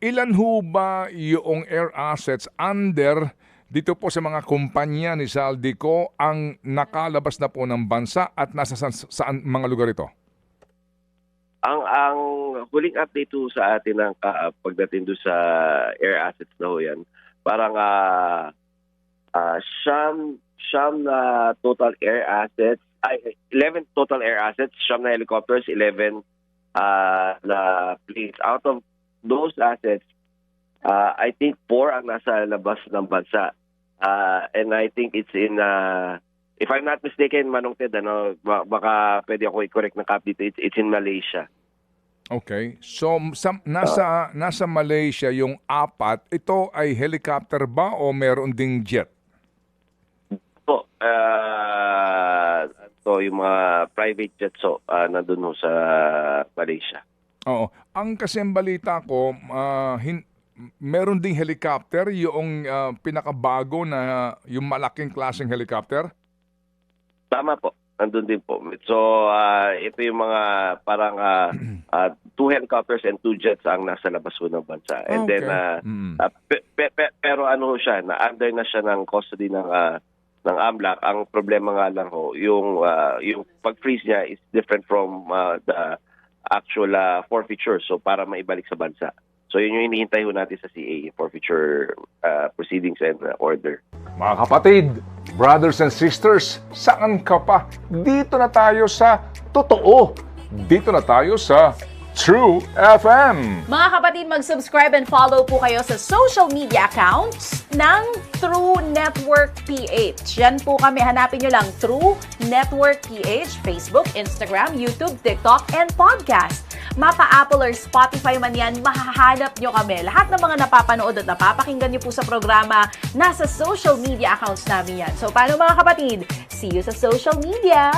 ilan ho ba yung air assets under dito po sa mga kumpanya ni Saldico ang nakalabas na po ng bansa at nasa saan mga lugar ito? Ang huling update po sa atin ng pagdating doon sa air assets na ho yan, parang siyam na total air assets, 11 total air assets, siyam na helicopters, 11 na planes. Out of those assets, I think 4 ang nasa labas ng bansa. And I think it's in, if I'm not mistaken, Manong Ted, baka pwede ako i-correct ng copy dito, it's in Malaysia. Okay. So, nasa Malaysia yung 4, ito ay helicopter ba o meron ding jet? So, yung mga private jets nandun sa Malaysia. Oo. Ang kasing balita ko, meron ding helicopter, yung pinakabago na yung malaking klaseng helicopter? Tama po. Nandun din po. So, ito yung mga parang 2 helicopters and 2 jets ang nasa labas po ng bansa. And Okay. then, pero ano siya, na-under na siya ng custody ng AMLAC. Ang problema nga lang ho, yung pag-freeze niya is different from the actual forfeiture. So, para maibalik sa bansa. So, yun yung hinihintay ho natin sa CA, forfeiture proceedings and order. Mga kapatid, brothers and sisters, saan ka pa? Dito na tayo sa totoo. Dito na tayo sa True FM. Mga kapatid, mag-subscribe and follow po kayo sa social media accounts ng True Network PH. Yan po kami. Hanapin nyo lang True Network PH, Facebook, Instagram, YouTube, TikTok, and podcast. Mapa Apple or Spotify man yan, mahahanap nyo kami. Lahat ng mga napapanood at napapakinggan nyo po sa programa, nasa social media accounts namin yan. So, paano mga kapatid? See you sa social media!